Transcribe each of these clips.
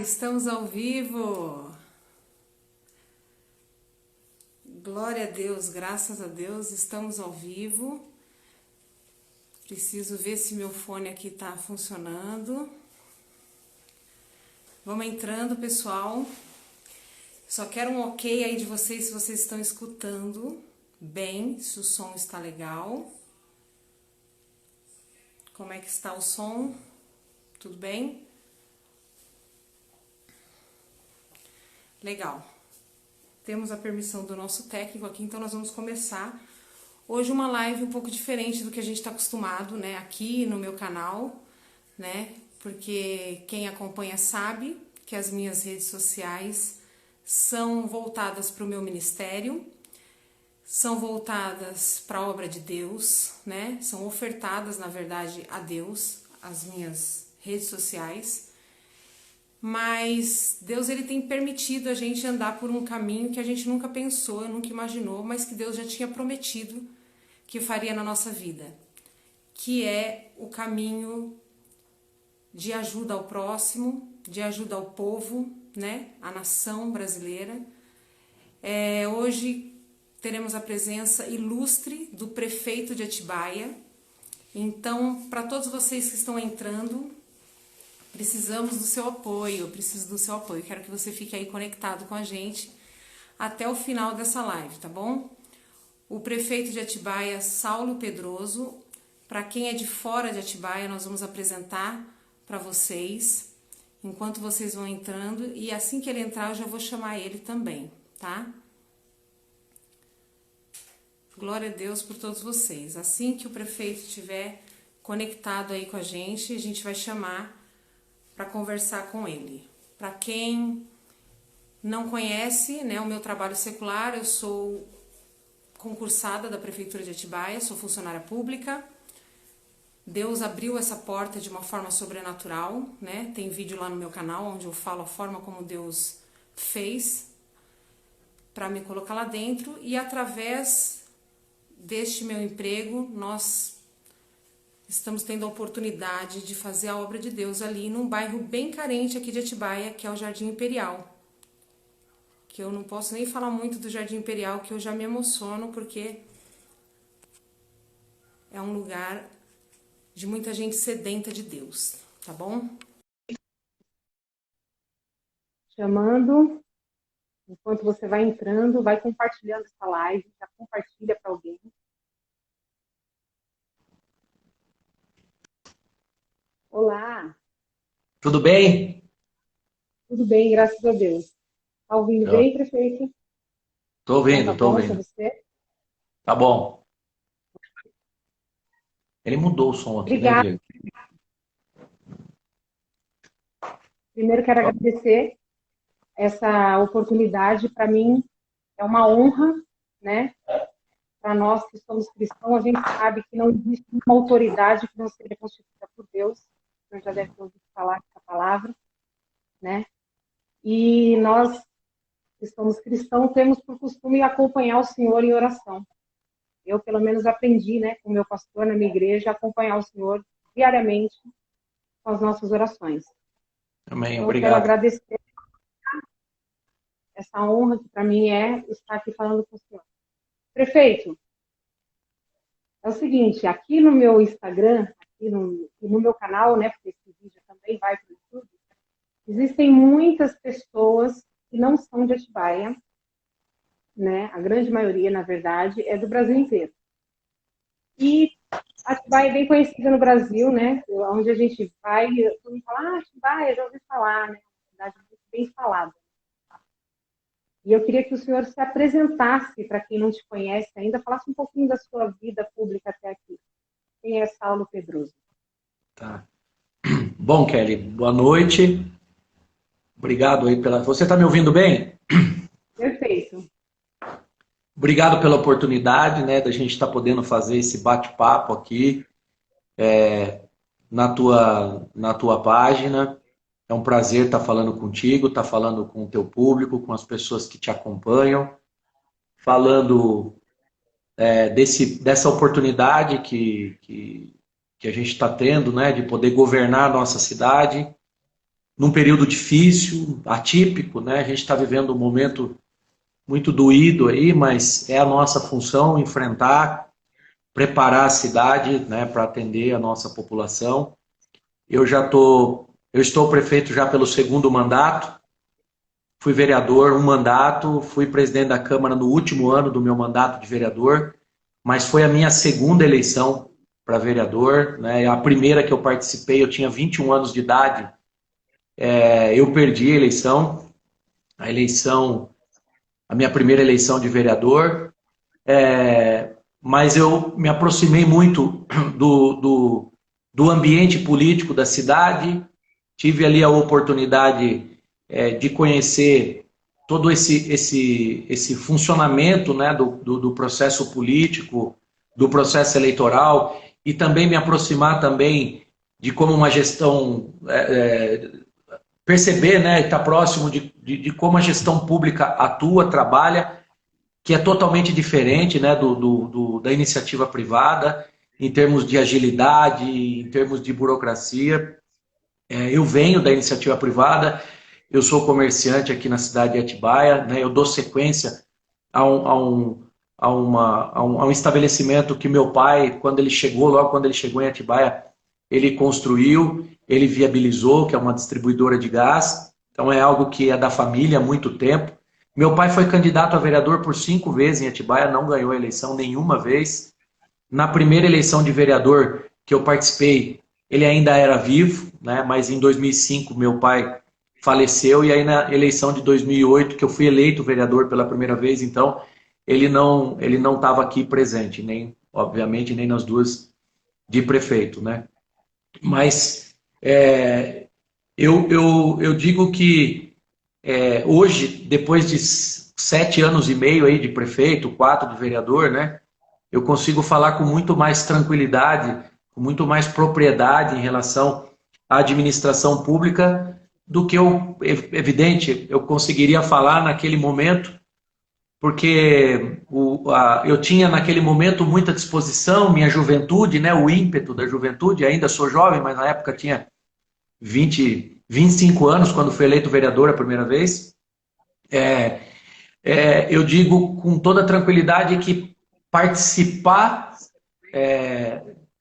Estamos ao vivo. Glória a Deus, graças a Deus, estamos ao vivo. Preciso ver se meu fone aqui tá funcionando. Vamos entrando, pessoal. Só quero um ok aí de vocês, se vocês estão escutando bem, se o som está legal. Como é que está o som? Tudo bem? Legal. Temos a permissão do nosso técnico aqui, então nós vamos começar hoje uma live um pouco diferente do que a gente está acostumado, né, aqui no meu canal, né, porque quem acompanha sabe que as minhas redes sociais são voltadas para o meu ministério, são voltadas para a obra de Deus, né, são ofertadas, na verdade, a Deus, as minhas redes sociais. Mas Deus ele tem permitido a gente andar por um caminho que a gente nunca pensou, nunca imaginou, mas que Deus já tinha prometido que faria na nossa vida, que é o caminho de ajuda ao próximo, de ajuda ao povo, né, a nação brasileira. Hoje teremos a presença ilustre do prefeito de Atibaia. Então, para todos vocês que estão entrando, precisamos do seu apoio, eu preciso do seu apoio. Quero que você fique aí conectado com a gente até o final dessa live, tá bom? O prefeito de Atibaia, Saulo Pedroso. Para quem é de fora de Atibaia, nós vamos apresentar para vocês, enquanto vocês vão entrando, e assim que ele entrar, eu já vou chamar ele também, tá? Glória a Deus por todos vocês. Assim que o prefeito estiver conectado aí com a gente vai chamar para conversar com ele. Para quem não conhece, né, o meu trabalho secular, eu sou concursada da Prefeitura de Atibaia, sou funcionária pública. Deus abriu essa porta de uma forma sobrenatural, né? Tem vídeo lá no meu canal onde eu falo a forma como Deus fez para me colocar lá dentro, e através deste meu emprego, nós estamos tendo a oportunidade de fazer a obra de Deus ali num bairro bem carente aqui de Atibaia, que é o Jardim Imperial. Que eu não posso nem falar muito do Jardim Imperial, que eu já me emociono, porque é um lugar de muita gente sedenta de Deus, tá bom? Chamando, enquanto você vai entrando, vai compartilhando essa live, já compartilha para alguém. Olá! Tudo bem? Tudo bem, graças a Deus. Tá ouvindo bem, prefeito? Tô Então tá ouvindo, tô bom para ouvindo. você? Tá bom. Ele mudou o som aqui, né, Obrigada. Diego? Primeiro quero agradecer essa oportunidade. Para mim é uma honra, né? Para nós que somos cristãos, a gente sabe que não existe uma autoridade que não seja constituída por Deus. O senhor já deve ter ouvido falar essa palavra, né? E nós que somos cristãos temos por costume acompanhar o Senhor em oração. Eu, pelo menos, aprendi, né, com o meu pastor na minha igreja, a acompanhar o Senhor diariamente com as nossas orações. Amém, Então, eu quero obrigado. agradecer essa honra que para mim é estar aqui falando com o senhor. Prefeito, é o seguinte, aqui no meu Instagram, aqui no meu canal, né, porque esse vídeo também vai para o YouTube, existem muitas pessoas que não são de Atibaia, né, a grande maioria, na verdade, é do Brasil inteiro. E Atibaia é bem conhecida no Brasil, né, onde a gente vai, todo mundo fala, Atibaia, já ouvi falar, né, uma cidade muito bem falada. E eu queria que o senhor se apresentasse para quem não te conhece ainda, falasse um pouquinho da sua vida pública até aqui. Quem é Saulo Pedroso? Tá. Bom, Kelly, boa noite. Obrigado aí pela... Você tá me ouvindo bem? Perfeito. Obrigado pela oportunidade, né, da gente estar podendo fazer esse bate-papo aqui na tua página. É um prazer estar falando contigo, estar falando com o teu público, com as pessoas que te acompanham, falando dessa oportunidade que a gente está tendo, né, de poder governar a nossa cidade. num período difícil, atípico, né? A gente está vivendo um momento muito doído aí, mas é a nossa função enfrentar, preparar a cidade, né, para atender a nossa população. Eu estou prefeito já pelo segundo mandato, fui vereador um mandato, fui presidente da Câmara no último ano do meu mandato de vereador, mas foi a minha segunda eleição para vereador, né? A primeira que eu participei, eu tinha 21 anos de idade, eu perdi a eleição, a minha primeira eleição de vereador, mas eu me aproximei muito do ambiente político da cidade, tive ali a oportunidade de conhecer todo esse funcionamento, né, do processo político, do processo eleitoral, e também me aproximar também de como uma gestão, perceber, né, estar próximo de como a gestão pública atua, trabalha, que é totalmente diferente, né, da iniciativa privada, em termos de agilidade, em termos de burocracia. Eu venho da iniciativa privada, eu sou comerciante aqui na cidade de Atibaia, né, eu dou sequência a um estabelecimento que meu pai, logo quando ele chegou em Atibaia, ele construiu, ele viabilizou, que é uma distribuidora de gás. Então é algo que é da família há muito tempo. Meu pai foi candidato a vereador por 5 vezes em Atibaia, não ganhou a eleição nenhuma vez. Na primeira eleição de vereador que eu participei, ele ainda era vivo, né? Mas em 2005 meu pai faleceu, e aí na eleição de 2008, que eu fui eleito vereador pela primeira vez, então ele não estava aqui presente, nem, obviamente, nem nas duas de prefeito, né? Mas eu digo que hoje, depois de 7 anos e meio aí de prefeito, 4 de vereador, né? Eu consigo falar com muito mais tranquilidade, com muito mais propriedade em relação à administração pública do que evidente, eu conseguiria falar naquele momento, porque eu tinha naquele momento muita disposição, minha juventude, né, o ímpeto da juventude, ainda sou jovem, mas na época tinha 25 anos, quando fui eleito vereador a primeira vez. Eu digo com toda tranquilidade que participar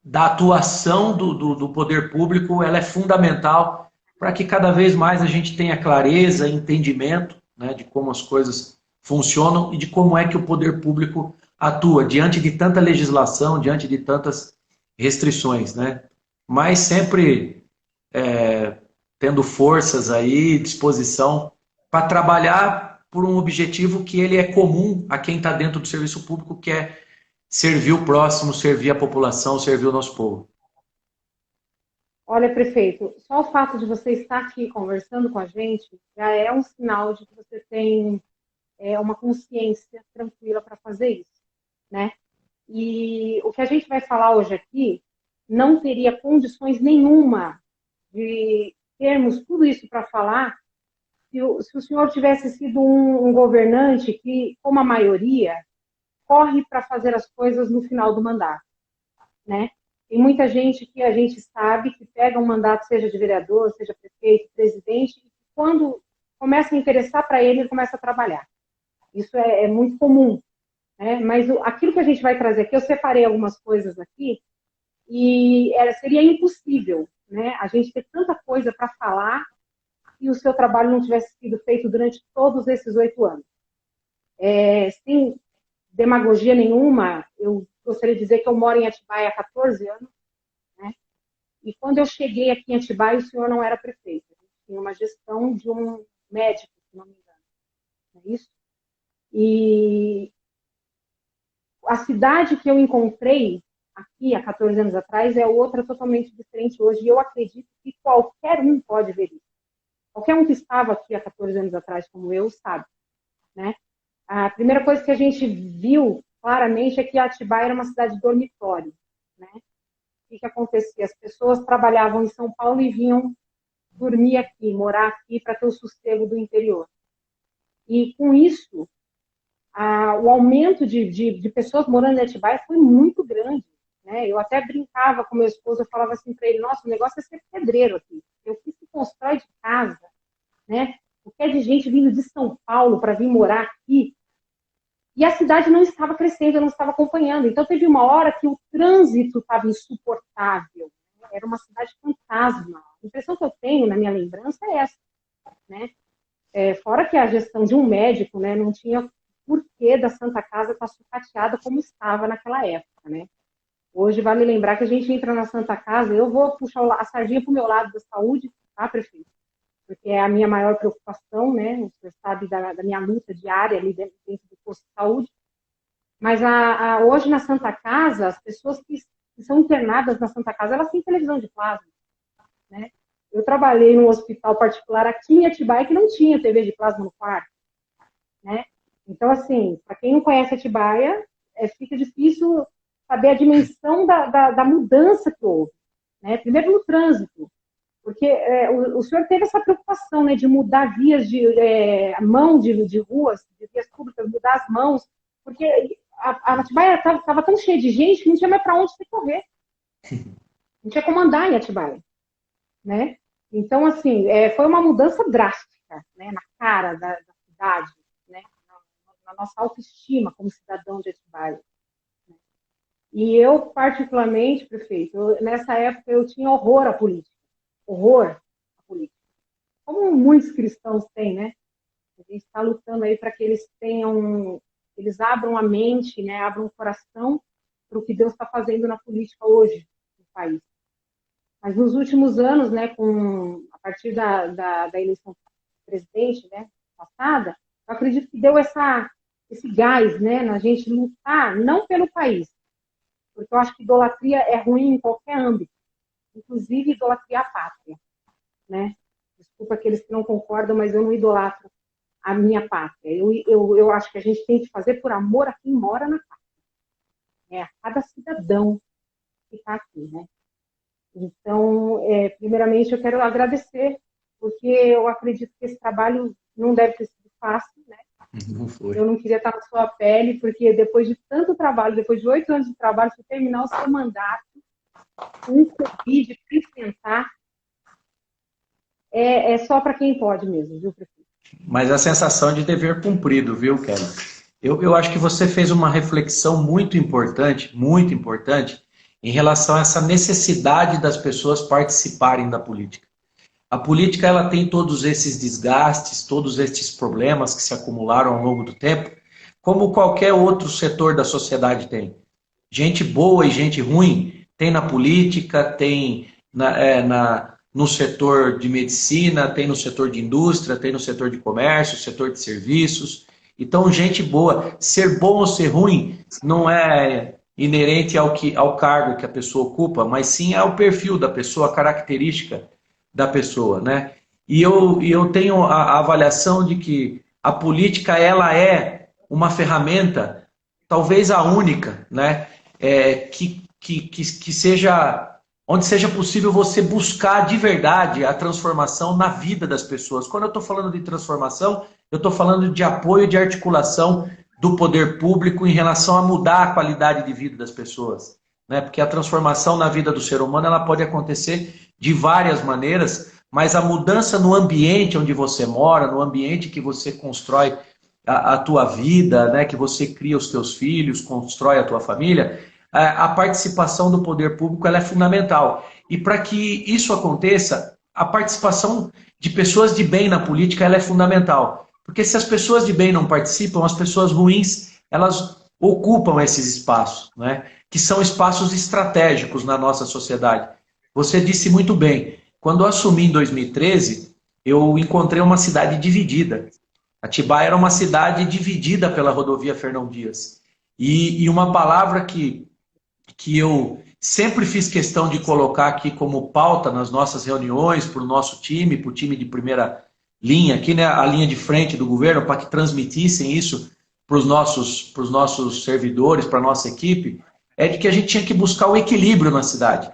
da atuação do poder público, ela é fundamental para que cada vez mais a gente tenha clareza, entendimento, né, de como as coisas funcionam e de como é que o poder público atua diante de tanta legislação, diante de tantas restrições, né? Mas sempre tendo forças aí, disposição para trabalhar por um objetivo que ele é comum a quem está dentro do serviço público, que é servir o próximo, servir a população, servir o nosso povo. Olha, prefeito, só o fato de você estar aqui conversando com a gente já é um sinal de que você tem uma consciência tranquila para fazer isso, né? E o que a gente vai falar hoje aqui não teria condições nenhuma de termos tudo isso para falar se o senhor tivesse sido um governante que, como a maioria, corre para fazer as coisas no final do mandato, né? Tem muita gente que a gente sabe que pega um mandato, seja de vereador, seja prefeito, presidente, e quando começa a interessar para ele, ele começa a trabalhar. Isso é muito comum, né? Mas aquilo que a gente vai trazer aqui, eu separei algumas coisas aqui, e seria impossível, né, a gente ter tanta coisa para falar e o seu trabalho não tivesse sido feito durante todos esses 8 anos. Sem demagogia nenhuma, eu gostaria de dizer que eu moro em Atibaia há 14 anos, né? E quando eu cheguei aqui em Atibaia, o senhor não era prefeito. A gente tinha uma gestão de um médico, se não me engano. Não é isso? E a cidade que eu encontrei aqui há 14 anos atrás é outra totalmente diferente hoje. E eu acredito que qualquer um pode ver isso. Qualquer um que estava aqui há 14 anos atrás, como eu, sabe, né? A primeira coisa que a gente viu claramente é que Atibaia era uma cidade dormitório, né? O que acontecia? As pessoas trabalhavam em São Paulo e vinham dormir aqui, morar aqui para ter o sossego do interior. E com isso, o aumento de pessoas morando em Atibaia foi muito grande. né? Eu até brincava com meu esposo, eu falava assim para ele, nossa, o negócio é ser pedreiro aqui. O que se constrói de casa, né? O que é de gente vindo de São Paulo para vir morar aqui, e a cidade não estava crescendo, eu não estava acompanhando. Então teve uma hora que o trânsito estava insuportável. Era uma cidade fantasma. A impressão que eu tenho na minha lembrança é essa, né? Fora que a gestão de um médico, né, não tinha porquê da Santa Casa estar sucateada como estava naquela época, né? Hoje vai me lembrar que a gente entra na Santa Casa, eu vou puxar a sardinha para o meu lado da saúde, tá, prefeito? Porque é a minha maior preocupação, né? Você sabe da minha luta diária ali dentro do posto de saúde. Mas hoje na Santa Casa, as pessoas que são internadas na Santa Casa, elas têm televisão de plasma, né? Eu trabalhei num hospital particular aqui em Atibaia que não tinha TV de plasma no quarto, né? Então, assim, para quem não conhece Atibaia, fica difícil saber a dimensão da mudança que houve, né? Primeiro no trânsito, porque o senhor teve essa preocupação, né, de mudar vias mão de ruas, de vias públicas, mudar as mãos, porque a Atibaia estava tão cheia de gente que não tinha mais para onde se correr. Não tinha como andar em Atibaia, né? Então, assim, foi uma mudança drástica, né, na cara da cidade, né, na nossa autoestima como cidadão de Atibaia. Né? E eu, particularmente, prefeito, nessa época eu tinha horror à política. Horror à política. Como muitos cristãos têm, né? A gente está lutando aí para que eles abram a mente, né, abram o coração para o que Deus está fazendo na política hoje no país. Mas nos últimos anos, né, a partir da eleição do presidente, né, passada, eu acredito que deu esse gás, né, na gente lutar, não pelo país, porque eu acho que idolatria é ruim em qualquer âmbito, inclusive idolatria à pátria, né? Desculpa aqueles que não concordam, mas eu não idolatro a minha pátria. Eu acho que a gente tem que fazer por amor a quem mora na pátria, né? A cada cidadão que está aqui, né? Então, primeiramente, eu quero agradecer, porque eu acredito que esse trabalho não deve ter sido fácil, né? Não foi. Eu não queria estar na sua pele, porque depois de tanto trabalho, depois de 8 anos de trabalho, você terminar o seu mandato, um Covid, enfrentar, é só para quem pode mesmo, viu, prefeito? Mas a sensação de dever cumprido, viu, Kelly? Eu acho que você fez uma reflexão muito importante em relação a essa necessidade das pessoas participarem da política. A política ela tem todos esses desgastes, todos esses problemas que se acumularam ao longo do tempo, como qualquer outro setor da sociedade tem. Gente boa e gente ruim tem na política, tem no setor de medicina, tem no setor de indústria, tem no setor de comércio, setor de serviços. Então, gente boa. Ser bom ou ser ruim não é inerente ao cargo que a pessoa ocupa, mas sim ao perfil da pessoa, a característica da pessoa, né? E eu tenho a avaliação de que a política ela é uma ferramenta, talvez a única, né? Que seja onde seja possível você buscar de verdade a transformação na vida das pessoas. Quando eu estou falando de transformação, eu estou falando de apoio, de articulação do poder público em relação a mudar a qualidade de vida das pessoas, né? Porque a transformação na vida do ser humano ela pode acontecer de várias maneiras, mas a mudança no ambiente onde você mora, no ambiente que você constrói a tua vida, né? Que você cria os teus filhos, constrói a tua família, a participação do poder público ela é fundamental. E para que isso aconteça, a participação de pessoas de bem na política ela é fundamental. Porque se as pessoas de bem não participam, as pessoas ruins elas ocupam esses espaços, né? Que são espaços estratégicos na nossa sociedade. Você disse muito bem, quando eu assumi em 2013, eu encontrei uma cidade dividida. Atibaia era uma cidade dividida pela rodovia Fernão Dias. E uma palavra que eu sempre fiz questão de colocar aqui como pauta nas nossas reuniões, para o nosso time, para o time de primeira linha, aqui, né, a linha de frente do governo, para que transmitissem isso para os nossos servidores, para a nossa equipe, é de que a gente tinha que buscar o equilíbrio na cidade.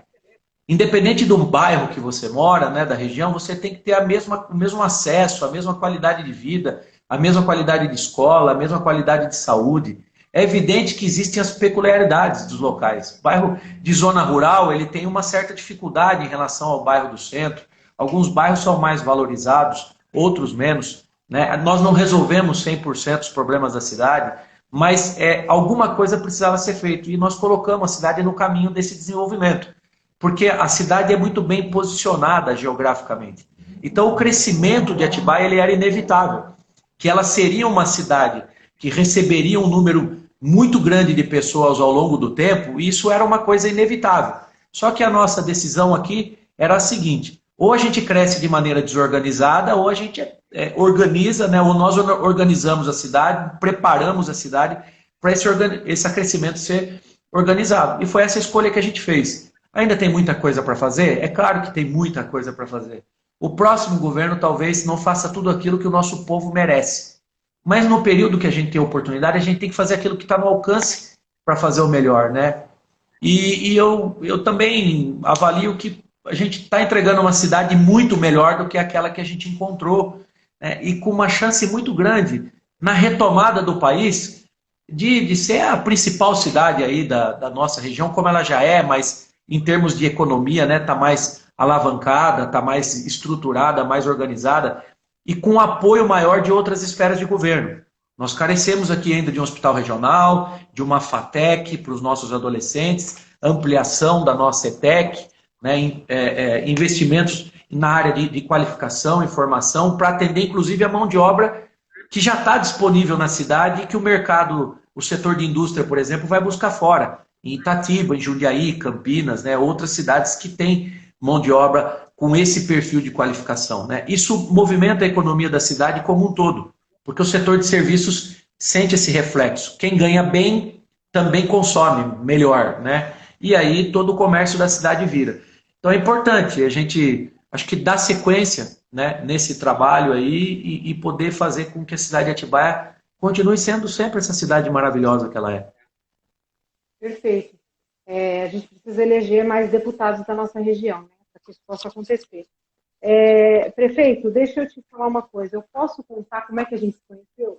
Independente do bairro que você mora, né, da região, você tem que ter o mesmo acesso, a mesma qualidade de vida, a mesma qualidade de escola, a mesma qualidade de saúde. é evidente que existem as peculiaridades dos locais. O bairro de zona rural, ele tem uma certa dificuldade em relação ao bairro do centro. Alguns bairros são mais valorizados, outros menos, né? Nós não resolvemos 100% os problemas da cidade, mas alguma coisa precisava ser feita. E nós colocamos a cidade no caminho desse desenvolvimento, porque a cidade é muito bem posicionada geograficamente. Então, o crescimento de Atibaia ele era inevitável, que ela seria uma cidade que receberia um número muito grande de pessoas ao longo do tempo, e isso era uma coisa inevitável. Só que a nossa decisão aqui era a seguinte: ou a gente cresce de maneira desorganizada, ou a gente organiza, né, ou nós organizamos a cidade, preparamos a cidade para esse crescimento ser organizado. E foi essa escolha que a gente fez. Ainda tem muita coisa para fazer? É claro que tem muita coisa para fazer. O próximo governo talvez não faça tudo aquilo que o nosso povo merece. Mas no período que a gente tem oportunidade, a gente tem que fazer aquilo que está no alcance para fazer o melhor, né? E eu também avalio que a gente está entregando uma cidade muito melhor do que aquela que a gente encontrou, né? E com uma chance muito grande na retomada do país de ser a principal cidade aí da nossa região, como ela já é, mas em termos de economia, né, está mais alavancada, está mais estruturada, mais organizada e com apoio maior de outras esferas de governo. Nós carecemos aqui ainda de um hospital regional, de uma FATEC para os nossos adolescentes, ampliação da nossa ETEC, né, investimentos na área de qualificação e formação para atender inclusive a mão de obra que já está disponível na cidade e que o mercado, o setor de indústria, por exemplo, vai buscar fora. Em Itatiba, em Jundiaí, Campinas, né, outras cidades que têm mão de obra com esse perfil de qualificação, né? Isso movimenta a economia da cidade como um todo, porque o setor de serviços sente esse reflexo. Quem ganha bem também consome melhor, né? E aí todo o comércio da cidade vira. Então é importante a gente, acho que dar sequência, né, nesse trabalho aí e poder fazer com que a cidade de Atibaia continue sendo sempre essa cidade maravilhosa que ela é. Perfeito. A gente precisa eleger mais deputados da nossa região, né, para que isso possa acontecer. Prefeito, deixa eu te falar uma coisa. Eu posso contar como é que a gente se conheceu?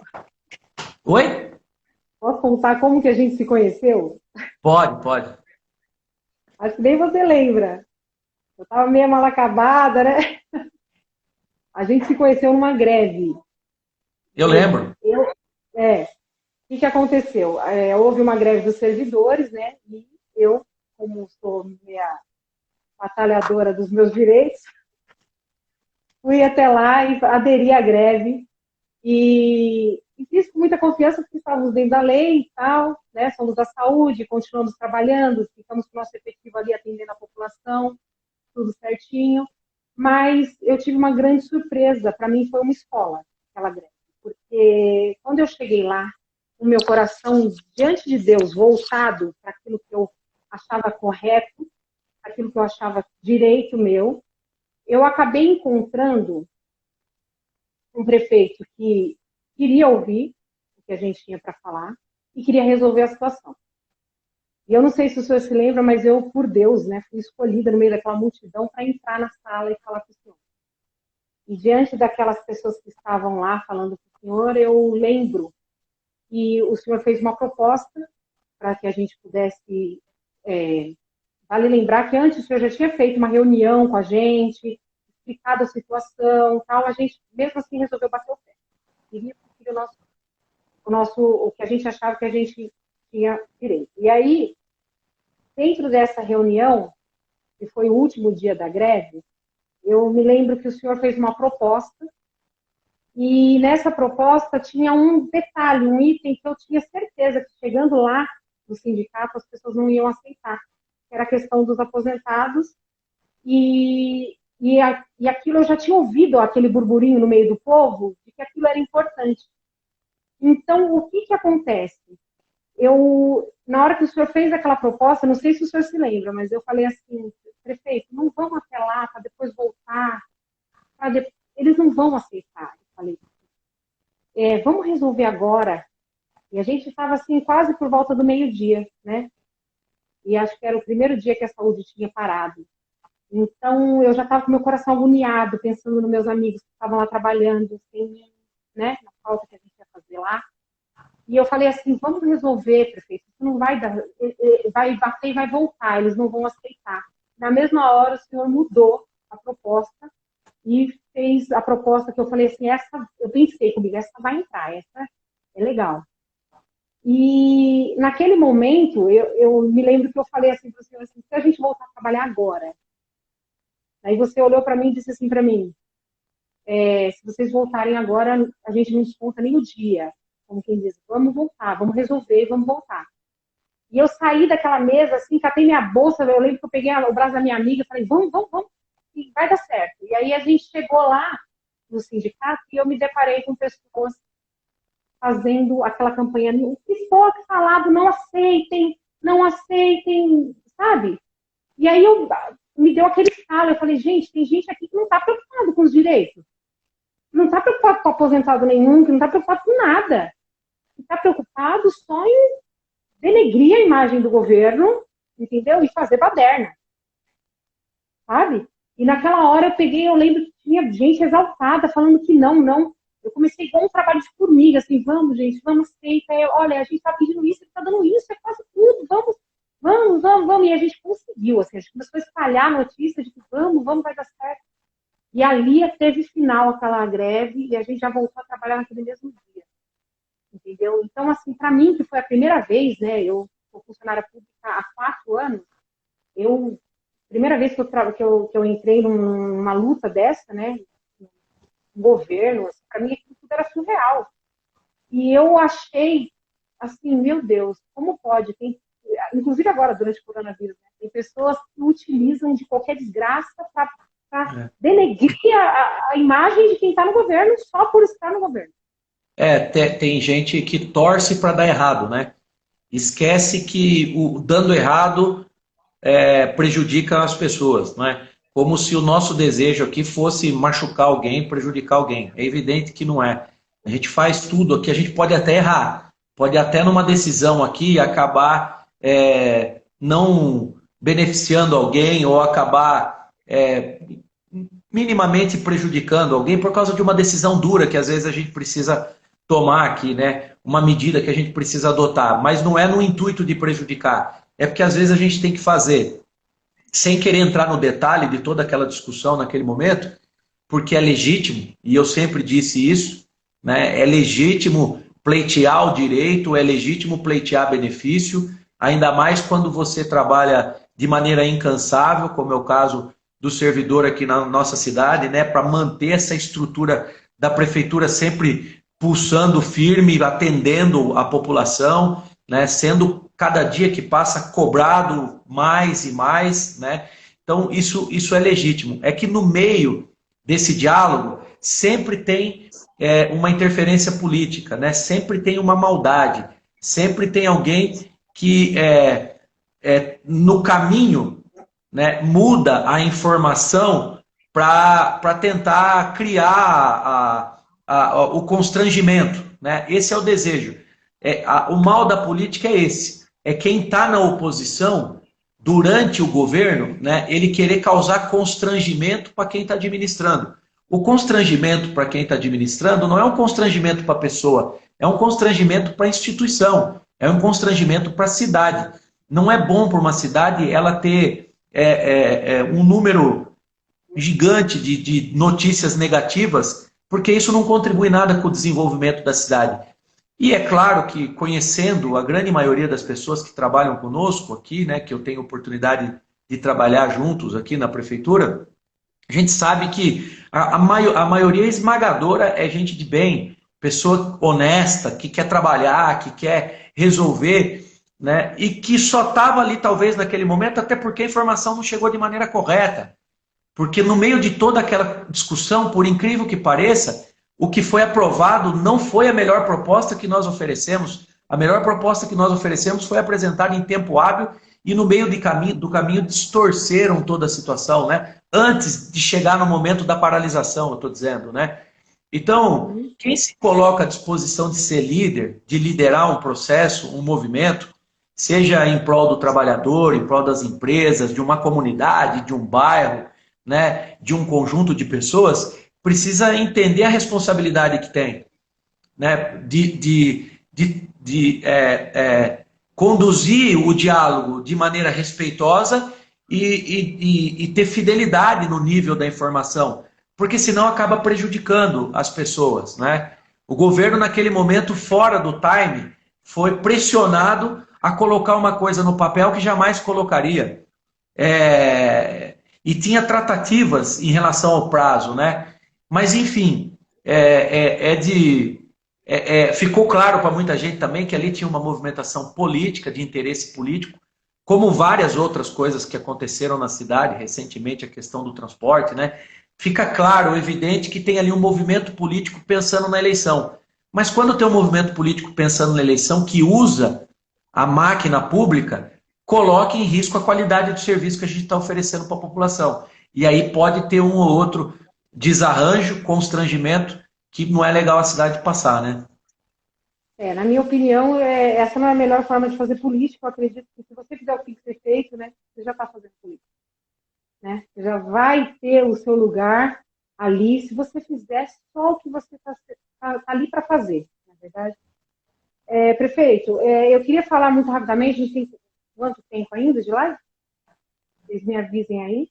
Oi? Posso contar como que a gente se conheceu? Pode. Acho que nem você lembra. Eu estava meio mal acabada, né? A gente se conheceu numa greve. Eu lembro. O que aconteceu? Houve uma greve dos servidores, né? E eu, como sou meia batalhadora dos meus direitos, fui até lá e aderi à greve. E fiz com muita confiança, porque estávamos dentro da lei e tal, né? Somos da saúde, continuamos trabalhando, ficamos com o nosso efetivo ali atendendo a população, tudo certinho. Mas eu tive uma grande surpresa, para mim foi uma escola, aquela greve. Porque quando eu cheguei lá, o meu coração, diante de Deus, voltado para aquilo que eu achava correto, aquilo que eu achava direito meu, eu acabei encontrando um prefeito que queria ouvir o que a gente tinha para falar e queria resolver a situação. E eu não sei se o senhor se lembra, mas eu, por Deus, né, fui escolhida no meio daquela multidão para entrar na sala e falar com o senhor. E diante daquelas pessoas que estavam lá falando com o senhor, eu lembro que o senhor fez uma proposta para que a gente pudesse... vale lembrar que antes o senhor já tinha feito uma reunião com a gente, explicado a situação, tal, a gente mesmo assim resolveu bater o pé. Queria cumprir o que a gente achava que a gente tinha direito. E aí, dentro dessa reunião, que foi o último dia da greve, eu me lembro que o senhor fez uma proposta, e nessa proposta tinha um detalhe, um item que eu tinha certeza que chegando lá no sindicato as pessoas não iam aceitar, que era a questão dos aposentados, e aquilo eu já tinha ouvido, aquele burburinho no meio do povo, de que aquilo era importante. Então, o que acontece? Na hora que o senhor fez aquela proposta, não sei se o senhor se lembra, mas eu falei assim, prefeito, não vamos até lá para depois voltar, eles não vão aceitar. Eu falei, vamos resolver agora. E a gente estava assim, quase por volta do meio-dia, né? E acho que era o primeiro dia que a saúde tinha parado. Então, eu já estava com meu coração agoniado, pensando nos meus amigos que estavam lá trabalhando, assim, né, na falta que a gente ia fazer lá. E eu falei assim, vamos resolver, prefeito, isso não vai dar, vai bater e vai voltar, eles não vão aceitar. Na mesma hora, o senhor mudou a proposta e fez a proposta que eu falei assim, essa, eu pensei comigo, essa vai entrar, essa é legal. E naquele momento, eu me lembro que eu falei assim para o senhor, assim, se a gente voltar a trabalhar agora, aí você olhou para mim e disse assim para mim, se vocês voltarem agora, a gente não desconta nem o dia. Como quem diz, vamos voltar, vamos resolver, vamos voltar. E eu saí daquela mesa, assim, catei minha bolsa, eu lembro que eu peguei o braço da minha amiga, falei, vamos, e vai dar certo. E aí a gente chegou lá no sindicato e eu me deparei com pessoas fazendo aquela campanha, o que for falado, não aceitem, sabe? E aí me deu aquele estalo, eu falei, gente, tem gente aqui que não está preocupado com os direitos. Não está preocupado com aposentado nenhum, que não está preocupado com nada. Está preocupado só em denegrir a imagem do governo, entendeu? E fazer baderna. Sabe? E naquela hora eu lembro que tinha gente exaltada, falando que não. Eu comecei igual um trabalho de formiga, assim, vamos, gente, vamos, aceita. Olha, a gente está pedindo isso, ele está dando isso, é quase tudo, vamos. E a gente conseguiu, assim, a gente começou a espalhar a notícia de que vamos, vai dar certo. E ali teve final aquela greve e a gente já voltou a trabalhar naquele mesmo dia. Entendeu? Então, assim, para mim, que foi a primeira vez, né, eu sou funcionária pública há 4 anos, primeira vez que eu entrei numa luta dessa, né, no governo, assim, para mim aquilo tudo era surreal. E eu achei, assim, meu Deus, como pode? Inclusive agora, durante o coronavírus, né, tem pessoas que utilizam de qualquer desgraça para denegrir a imagem de quem está no governo só por estar no governo. Tem gente que torce para dar errado, né? Esquece que o dando errado prejudica as pessoas, não é? Como se o nosso desejo aqui fosse machucar alguém, prejudicar alguém. É evidente que não é. A gente faz tudo aqui, a gente pode até errar, pode até numa decisão aqui acabar não beneficiando alguém ou acabar minimamente prejudicando alguém por causa de uma decisão dura que às vezes a gente precisa tomar aqui, né? Uma medida que a gente precisa adotar, mas não é no intuito de prejudicar, é porque às vezes a gente tem que fazer, sem querer entrar no detalhe de toda aquela discussão naquele momento, porque é legítimo, e eu sempre disse isso, né? É legítimo pleitear o direito, é legítimo pleitear benefício, ainda mais quando você trabalha de maneira incansável, como é o caso do servidor aqui na nossa cidade, né? Para manter essa estrutura da prefeitura sempre pulsando firme, atendendo a população, né, sendo cada dia que passa cobrado mais e mais, né? Então isso é legítimo. É que no meio desse diálogo sempre tem uma interferência política, né? Sempre tem uma maldade, sempre tem alguém que no caminho, né, muda a informação para tentar criar o constrangimento, né? Esse é o desejo. O mal da política é esse. É quem está na oposição durante o governo, né, ele querer causar constrangimento para quem está administrando. O constrangimento para quem está administrando não é um constrangimento para a pessoa, é um constrangimento para a instituição, é um constrangimento para a cidade. Não é bom para uma cidade ela ter um número gigante de notícias negativas, porque isso não contribui nada com o desenvolvimento da cidade. E é claro que, conhecendo a grande maioria das pessoas que trabalham conosco aqui, né, que eu tenho oportunidade de trabalhar juntos aqui na prefeitura, a gente sabe que a maioria esmagadora é gente de bem, pessoa honesta, que quer trabalhar, que quer resolver, né, e que só estava ali talvez naquele momento até porque a informação não chegou de maneira correta. Porque no meio de toda aquela discussão, por incrível que pareça, o que foi aprovado não foi a melhor proposta que nós oferecemos. A melhor proposta que nós oferecemos foi apresentada em tempo hábil e no meio do caminho distorceram toda a situação, né? Antes de chegar no momento da paralisação, eu estou dizendo, né? Então, quem se coloca à disposição de ser líder, de liderar um processo, um movimento, seja em prol do trabalhador, em prol das empresas, de uma comunidade, de um bairro, né, de um conjunto de pessoas, precisa entender a responsabilidade que tem, né, de conduzir o diálogo de maneira respeitosa e ter fidelidade no nível da informação, porque senão acaba prejudicando as pessoas, né? O governo, naquele momento, fora do time, foi pressionado a colocar uma coisa no papel que jamais colocaria. E tinha tratativas em relação ao prazo, né? Mas, enfim, ficou claro para muita gente também que ali tinha uma movimentação política, de interesse político, como várias outras coisas que aconteceram na cidade, recentemente a questão do transporte, né? Fica claro, evidente, que tem ali um movimento político pensando na eleição. Mas quando tem um movimento político pensando na eleição que usa a máquina pública, coloca em risco a qualidade do serviço que a gente está oferecendo para a população. E aí pode ter um ou outro desarranjo, constrangimento, que não é legal a cidade passar, né? Na minha opinião, essa não é a melhor forma de fazer política. Eu acredito que se você fizer o que tem que ser feito, né, você já está fazendo política. Né? Você já vai ter o seu lugar ali, se você fizer só o que você está ali para fazer, na verdade. Prefeito, eu queria falar muito rapidamente, a gente tem quanto tempo ainda de live? Vocês me avisem aí.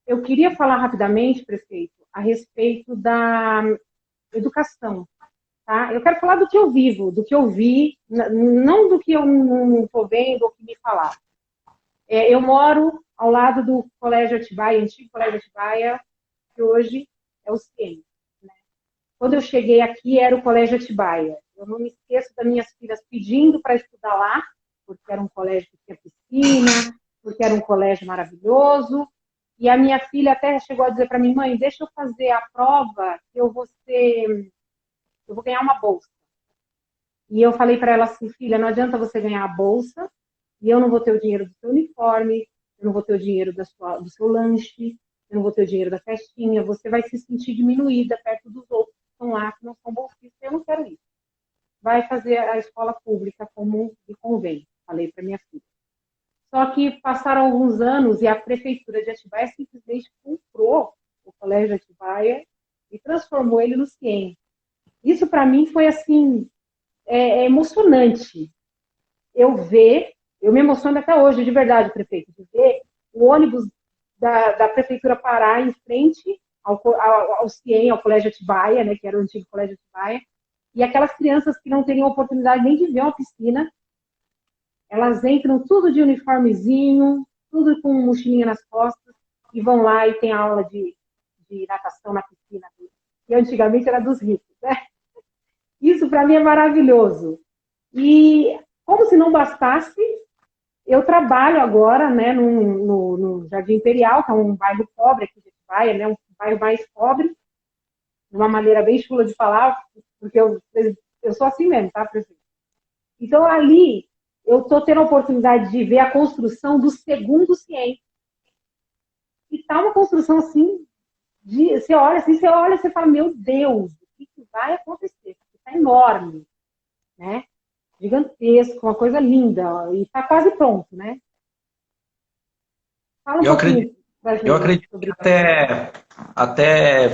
Eu queria falar rapidamente, prefeito, a respeito da educação. Tá? Eu quero falar do que eu vivo, do que eu vi, não do que eu não estou vendo ou que me falaram. Eu moro ao lado do Colégio Atibaia, antigo Colégio Atibaia, que hoje é o CIEM. Né? Quando eu cheguei aqui, era o Colégio Atibaia. Eu não me esqueço das minhas filhas pedindo para estudar lá, porque era um colégio que tinha piscina, porque era um colégio maravilhoso. E a minha filha até chegou a dizer para mim, mãe, deixa eu fazer a prova, que eu vou ganhar uma bolsa. E eu falei para ela assim, filha, não adianta você ganhar a bolsa, e eu não vou ter o dinheiro do seu uniforme, eu não vou ter o dinheiro do seu lanche, eu não vou ter o dinheiro da festinha, você vai se sentir diminuída perto dos outros que estão lá, que não são bolsistas, eu não quero isso. Vai fazer a escola pública como lhe convém, falei para minha filha. Só que passaram alguns anos e a prefeitura de Atibaia simplesmente comprou o Colégio Atibaia e transformou ele no CIEM. Isso para mim foi assim, emocionante. Eu me emociono até hoje, de verdade, prefeito, de ver o ônibus da prefeitura parar em frente ao CIEM, ao Colégio Atibaia, né, que era o antigo Colégio Atibaia, e aquelas crianças que não teriam oportunidade nem de ver uma piscina, elas entram tudo de uniformezinho, tudo com mochilinha nas costas, e vão lá e tem aula de natação na piscina, que antigamente era dos ricos, né? Isso para mim é maravilhoso. E como se não bastasse, eu trabalho agora, né, no Jardim Imperial, que é um bairro pobre aqui de Atibaia, né, um bairro mais pobre, de uma maneira bem chula de falar, porque eu sou assim mesmo, tá, prefeito? Então, ali, eu estou tendo a oportunidade de ver a construção do segundo CIEM. E está uma construção assim, você olha, você fala, meu Deus, o que vai acontecer? Está enorme, né? Gigantesco, uma coisa linda, e está quase pronto, né? Fala um pouquinho pra gente. Eu acredito que até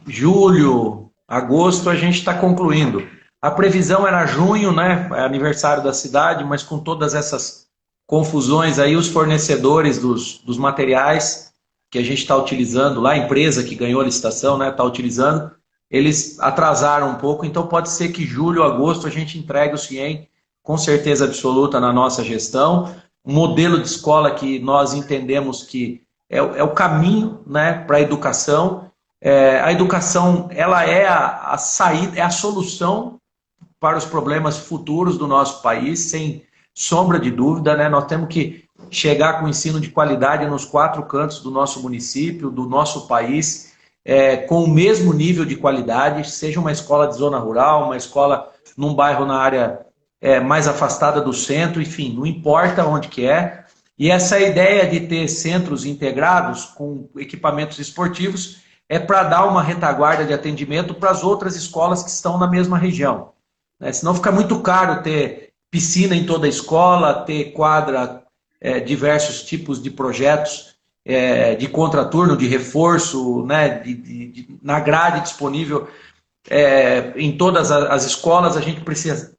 julho, agosto, a gente está concluindo. A previsão era junho, né? É aniversário da cidade, mas com todas essas confusões aí, os fornecedores dos materiais que a gente está utilizando lá, a empresa que ganhou a licitação, né, está utilizando, eles atrasaram um pouco, então pode ser que julho, agosto a gente entregue o CIEM com certeza absoluta na nossa gestão. Um modelo de escola que nós entendemos que é o caminho, né, para a educação. A educação ela é a saída, é a solução para os problemas futuros do nosso país, sem sombra de dúvida, né? Nós temos que chegar com ensino de qualidade nos 4 cantos do nosso município, do nosso país, com o mesmo nível de qualidade, seja uma escola de zona rural, uma escola num bairro na área mais afastada do centro, enfim, não importa onde que é. E essa ideia de ter centros integrados com equipamentos esportivos é para dar uma retaguarda de atendimento para as outras escolas que estão na mesma região. Senão fica muito caro ter piscina em toda a escola, ter quadra, diversos tipos de projetos de contraturno, de reforço, né, na grade disponível. em todas as escolas, a gente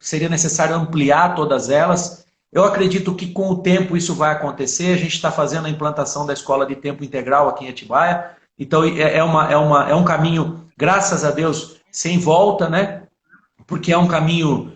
seria necessário ampliar todas elas. Eu acredito que com o tempo isso vai acontecer. A gente está fazendo a implantação da escola de tempo integral aqui em Atibaia. Então é um caminho, graças a Deus, sem volta, né? Porque é um caminho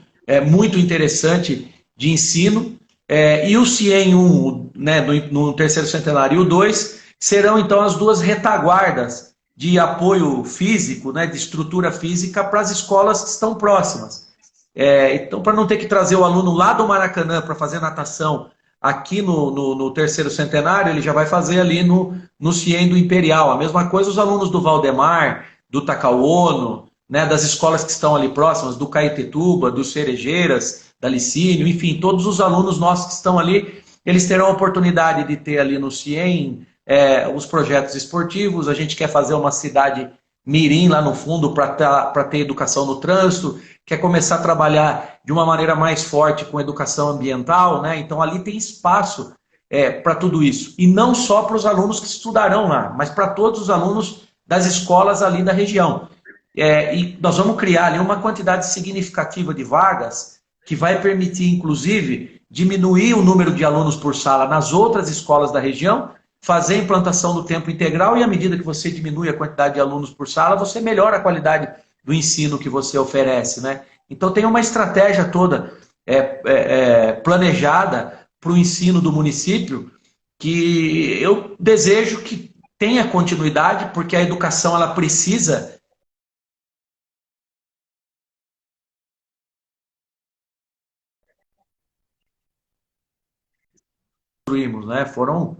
muito interessante de ensino. E o CIEM 1, né, no terceiro centenário, e o 2 serão então as duas retaguardas de apoio físico, né, de estrutura física para as escolas que estão próximas. Então, para não ter que trazer o aluno lá do Maracanã para fazer natação aqui no terceiro centenário, ele já vai fazer ali no CIEM do Imperial. A mesma coisa os alunos do Valdemar, do Takauono, né, das escolas que estão ali próximas, do Caetetuba, do Cerejeiras, da Licínio, enfim, todos os alunos nossos que estão ali, eles terão a oportunidade de ter ali no CIEM os projetos esportivos. A gente quer fazer uma cidade mirim lá no fundo para ter educação no trânsito, quer começar a trabalhar de uma maneira mais forte com educação ambiental, né? Então ali tem espaço para tudo isso. E não só para os alunos que estudarão lá, mas para todos os alunos das escolas ali da região. E nós vamos criar ali uma quantidade significativa de vagas que vai permitir, inclusive, diminuir o número de alunos por sala nas outras escolas da região, fazer a implantação do tempo integral, e à medida que você diminui a quantidade de alunos por sala, você melhora a qualidade do ensino que você oferece, né? Então tem uma estratégia toda planejada para o ensino do município, que eu desejo que tenha continuidade, porque a educação ela precisa construirmos, né? Foram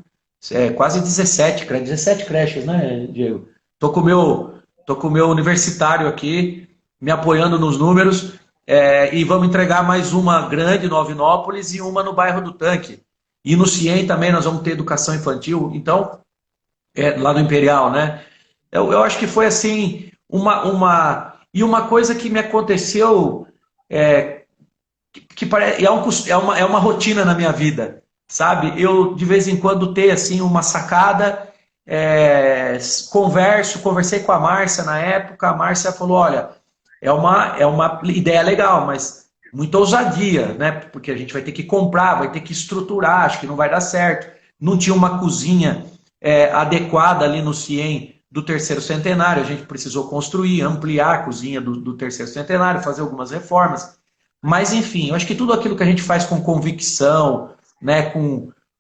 quase 17 creches, né, Diego? Tô com o meu universitário aqui, me apoiando nos números, e vamos entregar mais uma grande em Novinópolis e uma no bairro do Tanque. E no CIEM também nós vamos ter educação infantil, então, lá do Imperial, né? Eu acho que foi assim, e uma coisa que me aconteceu, que é uma rotina na minha vida, sabe? Eu, de vez em quando, ter assim, uma sacada, conversei com a Márcia na época, a Márcia falou, olha, é uma ideia legal, mas muita ousadia, né? Porque a gente vai ter que comprar, vai ter que estruturar, acho que não vai dar certo. Não tinha uma cozinha adequada ali no CIEM do terceiro centenário, a gente precisou construir, ampliar a cozinha do terceiro centenário, fazer algumas reformas. Mas, enfim, eu acho que tudo aquilo que a gente faz com convicção, né,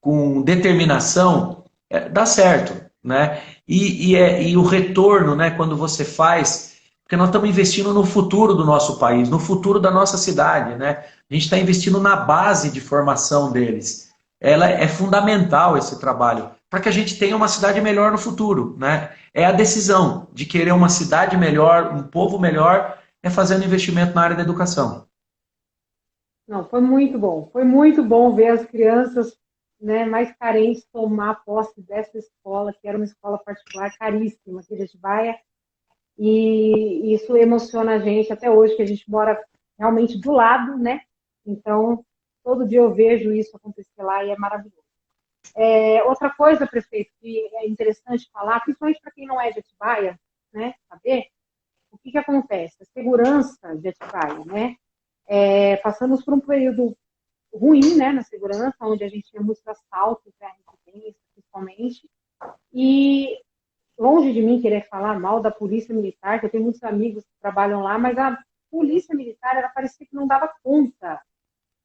com determinação, dá certo. Né? E o retorno, né, quando você faz, porque nós estamos investindo no futuro do nosso país, no futuro da nossa cidade. Né? A gente está investindo na base de formação deles. Ela é fundamental, esse trabalho, para que a gente tenha uma cidade melhor no futuro. Né? É a decisão de querer uma cidade melhor, um povo melhor, fazendo investimento na área da educação. Não, foi muito bom ver as crianças, né, mais carentes tomar posse dessa escola, que era uma escola particular caríssima aqui de Atibaia, e isso emociona a gente até hoje, que a gente mora realmente do lado, né? Então, todo dia eu vejo isso acontecer lá e é maravilhoso. Outra coisa, prefeito, que é interessante falar, principalmente para quem não é de Atibaia, né, saber, o que acontece? A segurança de Atibaia, né? Passamos por um período ruim, né, na segurança, onde a gente tinha muitos assaltos, né, residência, principalmente, e longe de mim querer falar mal da polícia militar, que eu tenho muitos amigos que trabalham lá, mas a polícia militar, ela parecia que não dava conta,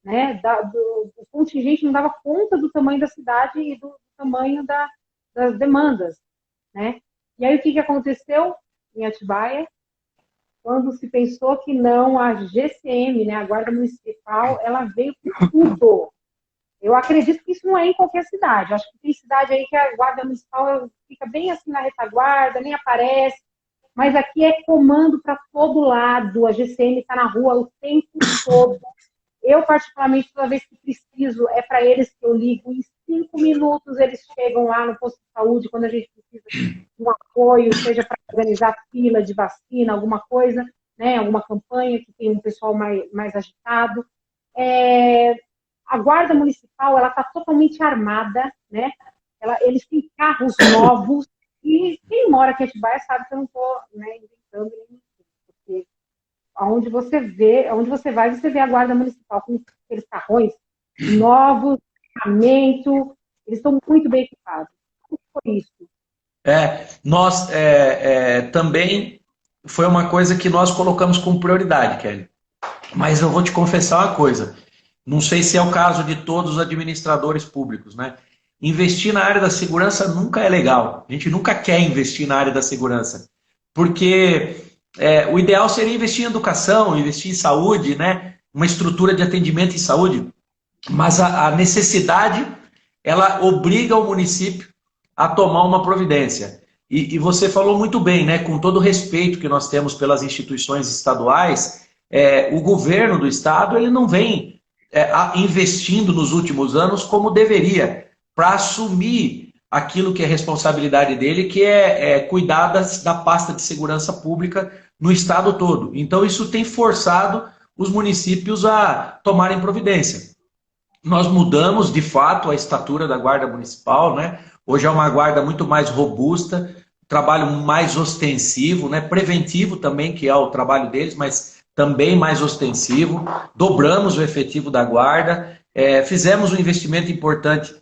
né, o contingente não dava conta do tamanho da cidade e do tamanho das demandas, né, e aí o que aconteceu em Atibaia? Quando se pensou que não, a GCM, né, a Guarda Municipal, ela veio com tudo. Eu acredito que isso não é em qualquer cidade. Acho que tem cidade aí que a Guarda Municipal fica bem assim na retaguarda, nem aparece. Mas aqui é comando para todo lado. A GCM está na rua o tempo todo. Eu, particularmente, toda vez que preciso, é para eles que eu ligo. Em 5 minutos eles chegam lá no posto de saúde, quando a gente precisa de um apoio, seja para organizar fila de vacina, alguma coisa, né, alguma campanha que tem um pessoal mais agitado. A Guarda Municipal, ela está totalmente armada, né? Eles têm carros novos, e quem mora aqui em Atibaia sabe que eu não estou, né, inventando, porque onde você vê, onde você vai, você vê a Guarda Municipal com aqueles carrões novos, equipamento, eles estão muito bem equipados. Como foi isso? Nós também foi uma coisa que nós colocamos como prioridade, Kelly. Mas eu vou te confessar uma coisa. Não sei se é o caso de todos os administradores públicos, né? Investir na área da segurança nunca é legal. A gente nunca quer investir na área da segurança. Porque o ideal seria investir em educação, investir em saúde, né? Uma estrutura de atendimento em saúde. Mas a necessidade, ela obriga o município a tomar uma providência. E você falou muito bem, né? Com todo o respeito que nós temos pelas instituições estaduais, o governo do estado ele não vem investindo nos últimos anos como deveria, para assumir aquilo que é responsabilidade dele, que é cuidar da pasta de segurança pública no estado todo. Então isso tem forçado os municípios a tomarem providência. Nós mudamos, de fato, a estatura da Guarda Municipal, né? Hoje é uma guarda muito mais robusta, trabalho mais ostensivo, né? Preventivo também, que é o trabalho deles, mas também mais ostensivo. Dobramos o efetivo da guarda, fizemos um investimento importante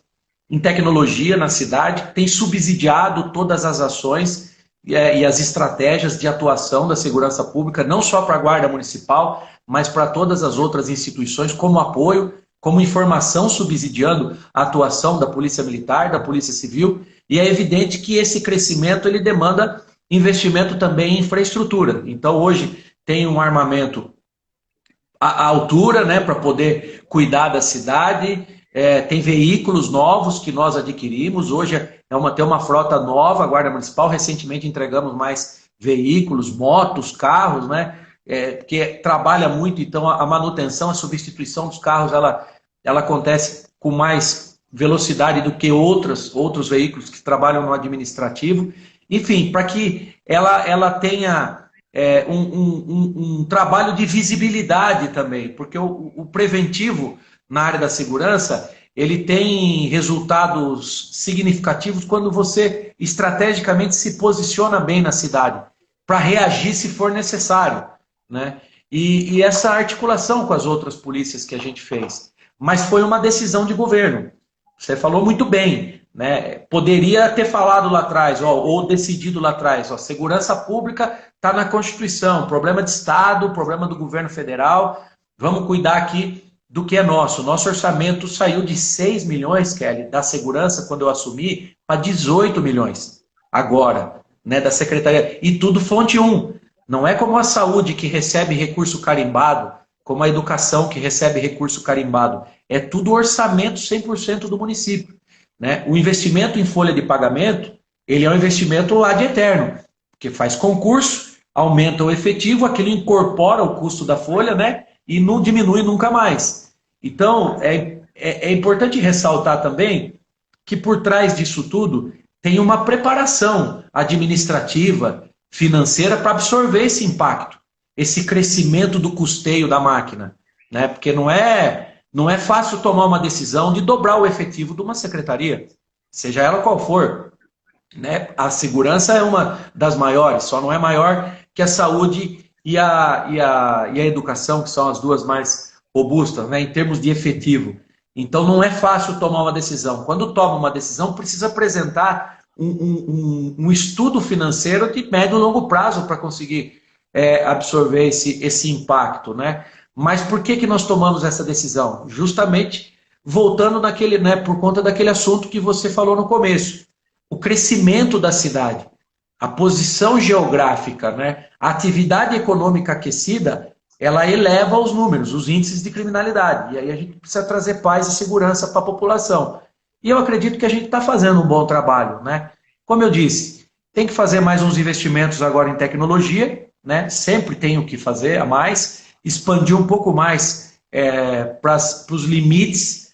em tecnologia na cidade, tem subsidiado todas as ações e as estratégias de atuação da segurança pública, não só para a Guarda Municipal, mas para todas as outras instituições, como apoio, como informação, subsidiando a atuação da Polícia Militar, da Polícia Civil, e é evidente que esse crescimento ele demanda investimento também em infraestrutura. Então hoje tem um armamento à altura, né, para poder cuidar da cidade, tem veículos novos que nós adquirimos, hoje tem uma frota nova, a Guarda Municipal, recentemente entregamos mais veículos, motos, carros, né, que trabalha muito, então a manutenção, a substituição dos carros, ela acontece com mais velocidade do que outros veículos que trabalham no administrativo. Enfim, para que ela tenha um trabalho de visibilidade também, porque o preventivo na área da segurança, ele tem resultados significativos quando você estrategicamente se posiciona bem na cidade, para reagir se for necessário, né? E essa articulação com as outras polícias que a gente fez. Mas foi uma decisão de governo. Você falou muito bem, né? Poderia ter falado lá atrás, ou decidido lá atrás, segurança pública está na Constituição, problema de Estado, problema do governo federal, vamos cuidar aqui do que é nosso. Nosso orçamento saiu de 6 milhões, Kelly, da segurança, quando eu assumi, para 18 milhões agora, né, da Secretaria. E tudo fonte 1. Não é como a saúde que recebe recurso carimbado, como a educação que recebe recurso carimbado. É tudo orçamento 100% do município, né? O investimento em folha de pagamento, ele é um investimento lá de eterno, porque faz concurso, aumenta o efetivo, aquilo incorpora o custo da folha, né? E não diminui nunca mais. Então, é importante ressaltar também que por trás disso tudo tem uma preparação administrativa, financeira para absorver esse impacto, esse crescimento do custeio da máquina, né? Porque não é fácil tomar uma decisão de dobrar o efetivo de uma secretaria, seja ela qual for, né? A segurança é uma das maiores, só não é maior que a saúde e a educação, que são as duas mais robustas, né, em termos de efetivo. Então não é fácil tomar uma decisão. Quando toma uma decisão, precisa apresentar um estudo financeiro de médio e longo prazo para conseguir absorver esse impacto, né? Mas por que nós tomamos essa decisão? Justamente voltando por conta daquele assunto que você falou no começo. O crescimento da cidade, a posição geográfica, né? A atividade econômica aquecida, ela eleva os números, os índices de criminalidade. E aí a gente precisa trazer paz e segurança para a população. E eu acredito que a gente está fazendo um bom trabalho, né? Como eu disse, tem que fazer mais uns investimentos agora em tecnologia, né? Sempre tem o que fazer a mais, expandir um pouco mais para os limites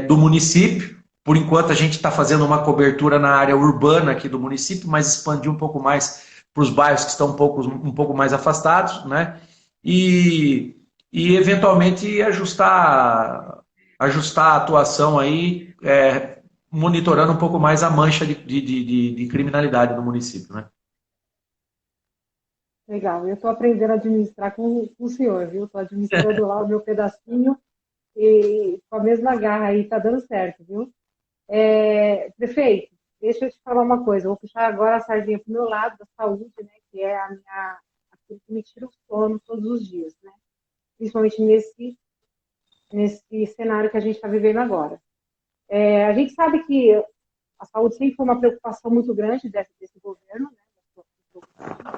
do município. Por enquanto a gente está fazendo uma cobertura na área urbana aqui do município, mas expandir um pouco mais para os bairros que estão um pouco mais afastados, né? E eventualmente ajustar a atuação aí, monitorando um pouco mais a mancha de criminalidade no município, né? Legal. Eu estou aprendendo a administrar com o senhor, viu? Estou administrando lá o meu pedacinho e com a mesma garra aí, está dando certo, viu? Prefeito, deixa eu te falar uma coisa. Eu vou puxar agora a sardinha para o meu lado da saúde, né? Que é aquilo que me tira o sono todos os dias, né? Principalmente nesse cenário que a gente está vivendo agora. A gente sabe que a saúde sempre foi uma preocupação muito grande desse governo, né?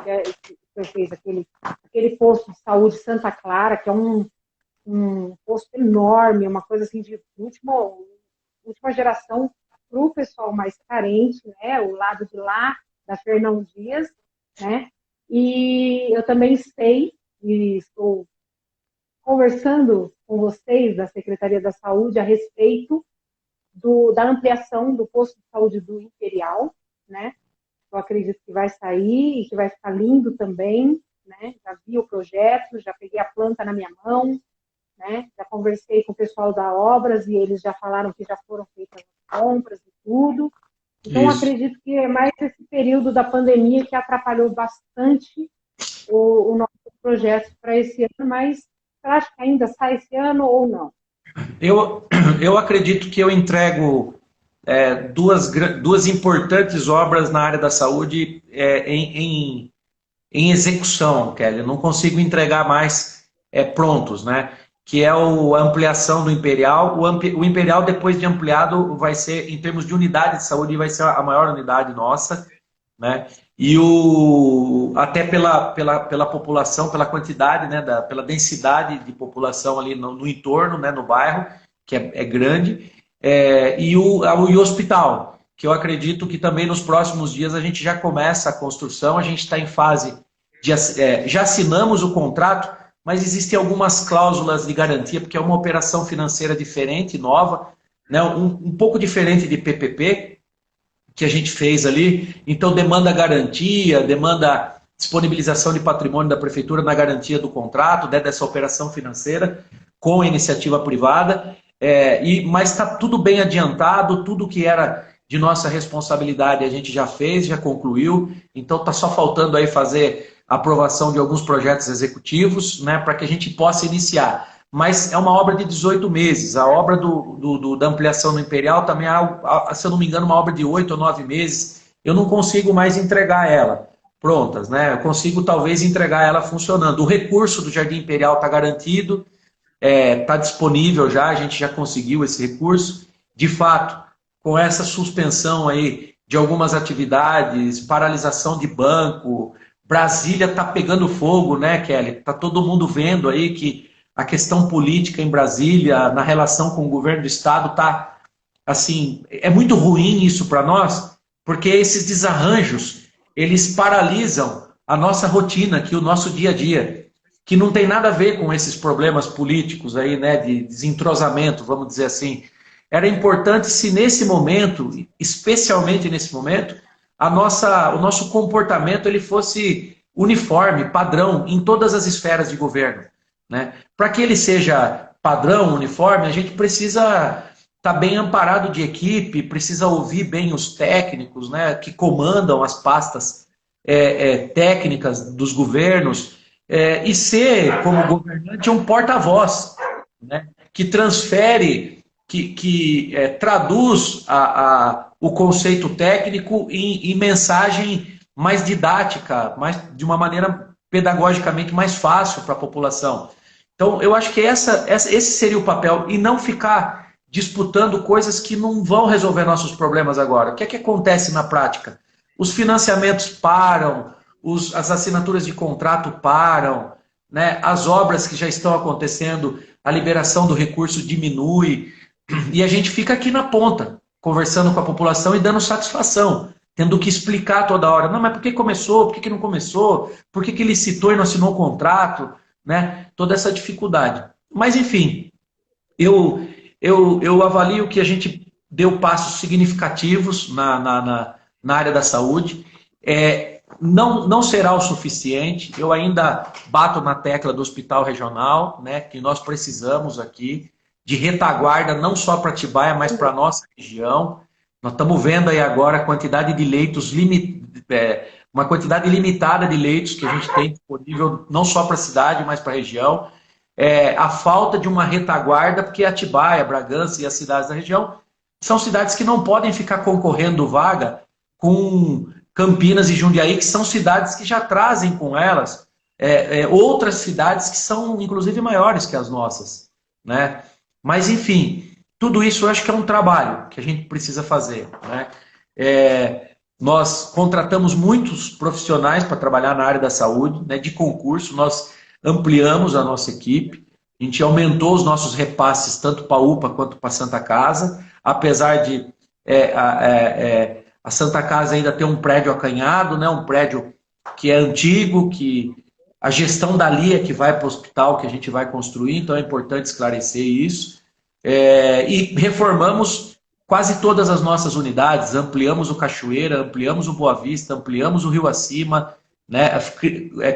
Que o senhor fez aquele posto de saúde Santa Clara, que é um posto enorme, uma coisa assim de última geração para o pessoal mais carente, né? O lado de lá da Fernão Dias, né? E eu também sei, e estou conversando com vocês da Secretaria da Saúde a respeito da ampliação do posto de saúde do Imperial, né? Eu acredito que vai sair e que vai ficar lindo também, né? Já vi o projeto, já peguei a planta na minha mão, né? Já conversei com o pessoal da Obras e eles já falaram que já foram feitas as compras e tudo. Então, Isso. acredito que é mais esse período da pandemia que atrapalhou bastante o nosso projeto para esse ano, mas você acha que ainda sai esse ano ou não? Eu acredito que eu entrego duas importantes obras na área da saúde em execução, Kelly. Eu não consigo entregar mais prontos, né? Que é a ampliação do Imperial. O Imperial, depois de ampliado, vai ser, em termos de unidade de saúde, vai ser a maior unidade nossa, né? E até pela população, pela quantidade, né, pela densidade de população ali no entorno, né, no bairro, que é grande, e o hospital, que eu acredito que também nos próximos dias a gente já começa a construção, a gente está em fase de, já assinamos o contrato, mas existem algumas cláusulas de garantia, porque é uma operação financeira diferente, nova, né, um pouco diferente de PPP, que a gente fez ali, então demanda garantia, demanda disponibilização de patrimônio da prefeitura na garantia do contrato, né, dessa operação financeira com a iniciativa privada, mas está tudo bem adiantado, tudo que era de nossa responsabilidade a gente já fez, já concluiu, então está só faltando aí fazer a aprovação de alguns projetos executivos, né, para que a gente possa iniciar. Mas é uma obra de 18 meses. A obra da ampliação do Imperial também é, se eu não me engano, uma obra de 8 ou 9 meses. Eu não consigo mais entregar ela prontas, né? Eu consigo talvez entregar ela funcionando. O recurso do Jardim Imperial está garantido, está disponível já, a gente já conseguiu esse recurso. De fato, com essa suspensão aí de algumas atividades, paralisação de banco, Brasília está pegando fogo, né, Kelly? Está todo mundo vendo aí que a questão política em Brasília, na relação com o governo do estado, está assim, é muito ruim isso para nós, porque esses desarranjos, eles paralisam a nossa rotina aqui, o nosso dia a dia, que não tem nada a ver com esses problemas políticos aí, né, de desentrosamento, vamos dizer assim. Era importante se nesse momento, especialmente nesse momento, o nosso comportamento ele fosse uniforme, padrão, em todas as esferas de governo, né? Para que ele seja padrão, uniforme, a gente precisa estar bem amparado de equipe, precisa ouvir bem os técnicos, né, que comandam as pastas técnicas dos governos, e ser, como governante, um porta-voz, né, que transfere, que traduz o conceito técnico em mensagem mais didática, de uma maneira pedagogicamente mais fácil para a população. Então, eu acho que esse seria o papel, e não ficar disputando coisas que não vão resolver nossos problemas agora. O que é que acontece na prática? Os financiamentos param, as assinaturas de contrato param, né? As obras que já estão acontecendo, a liberação do recurso diminui, e a gente fica aqui na ponta, conversando com a população e dando satisfação, tendo que explicar toda hora. Não, mas por que começou? Por que não começou? Por que licitou e não assinou o contrato? Né? Toda essa dificuldade. Mas, enfim, eu avalio que a gente deu passos significativos na área da saúde. Não será o suficiente. Eu ainda bato na tecla do hospital regional, né, que nós precisamos aqui de retaguarda, não só para Atibaia, mas para a nossa região. Nós estamos vendo aí agora a quantidade de leitos uma quantidade limitada de leitos que a gente tem disponível, não só para a cidade, mas para a região. A falta de uma retaguarda, porque Atibaia, Bragança e as cidades da região são cidades que não podem ficar concorrendo vaga com Campinas e Jundiaí, que são cidades que já trazem com elas outras cidades que são, inclusive, maiores que as nossas, né? Mas, enfim, tudo isso eu acho que é um trabalho que a gente precisa fazer, né? Nós contratamos muitos profissionais para trabalhar na área da saúde, né, de concurso, nós ampliamos a nossa equipe, a gente aumentou os nossos repasses tanto para a UPA quanto para a Santa Casa, apesar de a Santa Casa ainda ter um prédio acanhado, né, um prédio que é antigo, que a gestão dali é que vai para o hospital que a gente vai construir, então é importante esclarecer isso. E reformamos quase todas as nossas unidades, ampliamos o Cachoeira, ampliamos o Boa Vista, ampliamos o Rio Acima, né?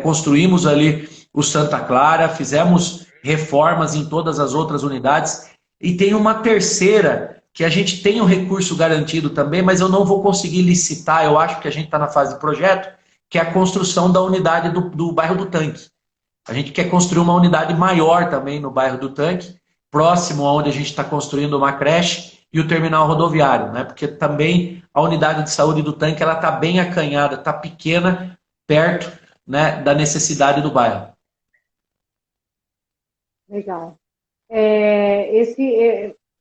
Construímos ali o Santa Clara, fizemos reformas em todas as outras unidades e tem uma terceira que a gente tem o recurso garantido também, mas eu não vou conseguir licitar, eu acho que a gente está na fase de projeto, que é a construção da unidade do bairro do Tanque. A gente quer construir uma unidade maior também no bairro do Tanque, próximo aonde a gente está construindo uma creche e o terminal rodoviário, né? Porque também a unidade de saúde do Tanque ela está bem acanhada, está pequena, perto, né, da necessidade do bairro. Legal.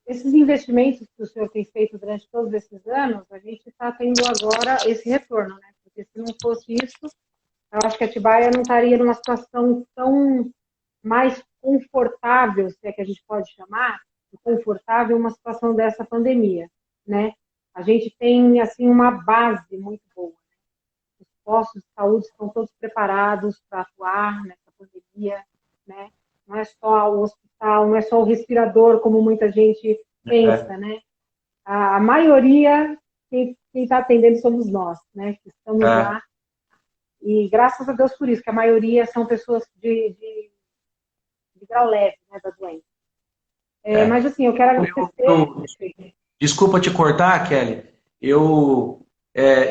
Esses investimentos que o senhor tem feito durante todos esses anos, a gente está tendo agora esse retorno, né? Porque se não fosse isso, eu acho que a Atibaia não estaria numa situação tão mais confortável, se é que a gente pode chamar, confortável uma situação dessa pandemia, né? A gente tem, assim, uma base muito boa. Os postos de saúde estão todos preparados para atuar nessa pandemia, né? Não é só o hospital, não é só o respirador, como muita gente pensa, né? A maioria, quem está atendendo somos nós, né? Que estamos lá. E graças a Deus por isso, que a maioria são pessoas de grau leve, né, da doença. Mas assim, eu quero agradecer. Desculpa te cortar, Kelly.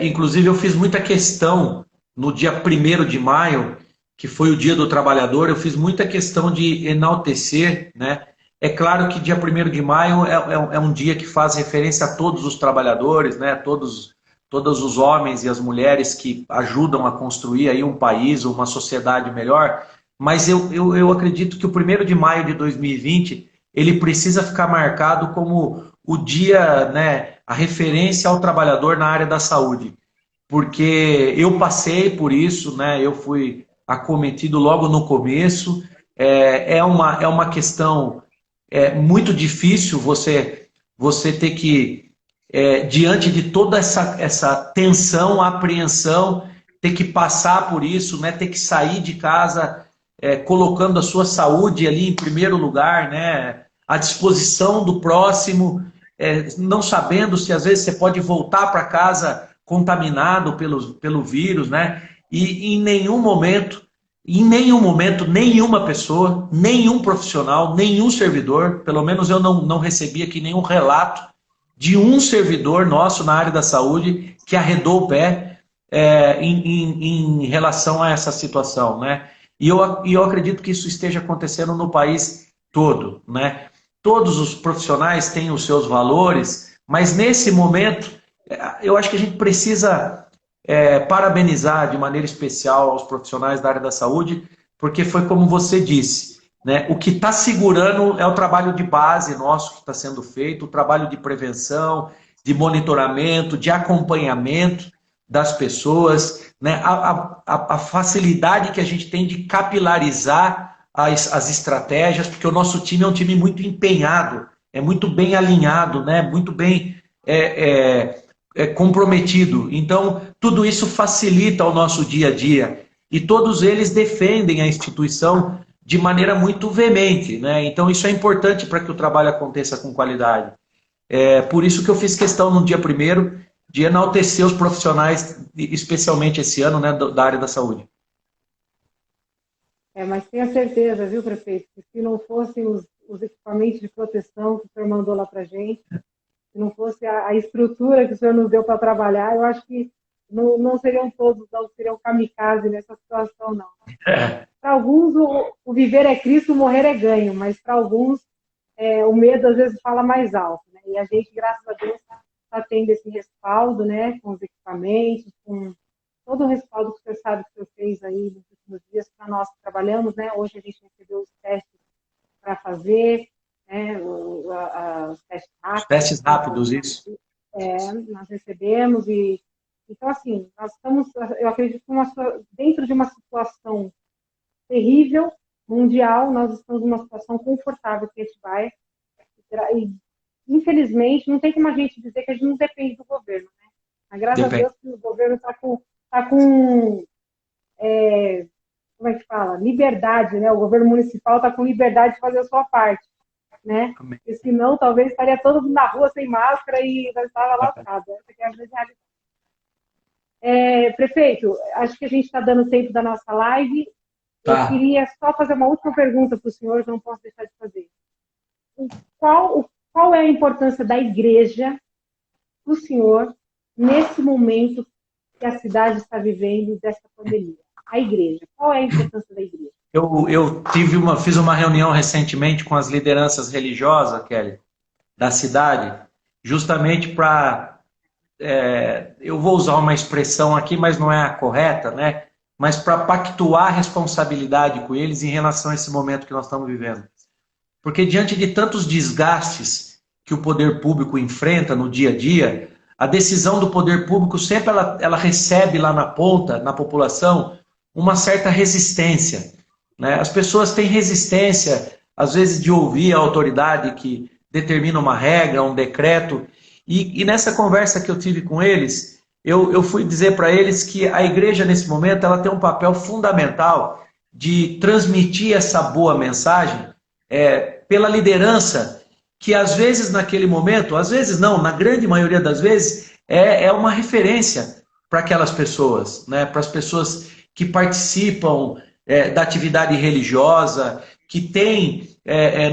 Inclusive, eu fiz muita questão no dia 1º de maio, que foi o Dia do Trabalhador, eu fiz muita questão de enaltecer, né? É claro que dia 1º de maio é um dia que faz referência a todos os trabalhadores, né? Todos os homens e as mulheres que ajudam a construir aí um país, uma sociedade melhor. Mas eu acredito que o 1º de maio de 2020 ele precisa ficar marcado como o dia, né, a referência ao trabalhador na área da saúde. Porque eu passei por isso, né, eu fui acometido logo no começo. É uma questão muito difícil você ter que, diante de toda essa tensão, apreensão, ter que passar por isso, né, ter que sair de casa colocando a sua saúde ali em primeiro lugar, né, à disposição do próximo, não sabendo se às vezes você pode voltar para casa contaminado pelo vírus, né? E em nenhum momento, nenhuma pessoa, nenhum profissional, nenhum servidor, pelo menos eu não recebi aqui nenhum relato de um servidor nosso na área da saúde que arredou o pé em relação a essa situação, né? E eu acredito que isso esteja acontecendo no país todo, né? Todos os profissionais têm os seus valores, mas nesse momento eu acho que a gente precisa parabenizar de maneira especial aos profissionais da área da saúde, porque foi como você disse, né? O que está segurando é o trabalho de base nosso que está sendo feito, o trabalho de prevenção, de monitoramento, de acompanhamento das pessoas, né? A facilidade que a gente tem de capilarizar as estratégias, porque o nosso time é um time muito empenhado, é muito bem alinhado, né? Muito bem comprometido. Então, tudo isso facilita o nosso dia a dia. E todos eles defendem a instituição de maneira muito veemente, né? Então, isso é importante para que o trabalho aconteça com qualidade. Por isso que eu fiz questão no dia 1º de enaltecer os profissionais, especialmente esse ano, né, da área da saúde. Mas tenha certeza, viu, prefeito, que se não fossem os equipamentos de proteção que o senhor mandou lá para a gente, se não fosse a estrutura que o senhor nos deu para trabalhar, eu acho que não seriam todos, não seriam kamikaze nessa situação, não. É. Para alguns, o viver é Cristo, o morrer é ganho, mas para alguns, o medo às vezes fala mais alto, né? E a gente, graças a Deus, está tendo esse respaldo, né? Com os equipamentos, com todo o respaldo que você sabe que você fez aí nos últimos dias para nós que trabalhamos, né? Hoje a gente recebeu os testes para fazer, né? Os testes Os rápidos. testes rápidos, isso. Nós recebemos e então assim nós estamos, eu acredito que dentro de uma situação terrível mundial, nós estamos numa situação confortável que a gente vai e infelizmente não tem como a gente dizer que a gente não depende do governo, né? Mas graças a Deus que o governo está com como é que fala? Liberdade, né? O governo municipal está com liberdade de fazer a sua parte, né? Porque senão talvez estaria todo mundo na rua sem máscara e nós estava lascado. Essa que é a realidade. Prefeito, acho que a gente está dando tempo da nossa live. Tá. Eu queria só fazer uma última pergunta para o senhor, que eu não posso deixar de fazer. Qual é a importância da igreja para o senhor nesse momento que a cidade está vivendo dessa pandemia? A igreja. Qual é a importância da igreja? Eu fiz uma reunião recentemente com as lideranças religiosas, Kelly, da cidade, justamente para... eu vou usar uma expressão aqui, mas não é a correta, né? Mas para pactuar a responsabilidade com eles em relação a esse momento que nós estamos vivendo. Porque diante de tantos desgastes que o poder público enfrenta no dia a dia, a decisão do poder público sempre ela recebe lá na ponta, na população, uma certa resistência, né? As pessoas têm resistência, às vezes, de ouvir a autoridade que determina uma regra, um decreto. E nessa conversa que eu tive com eles, eu fui dizer para eles que a igreja, nesse momento, ela tem um papel fundamental de transmitir essa boa mensagem pela liderança, que às vezes naquele momento, às vezes não, na grande maioria das vezes, é uma referência para aquelas pessoas, né? Para as pessoas que participam da atividade religiosa, que tem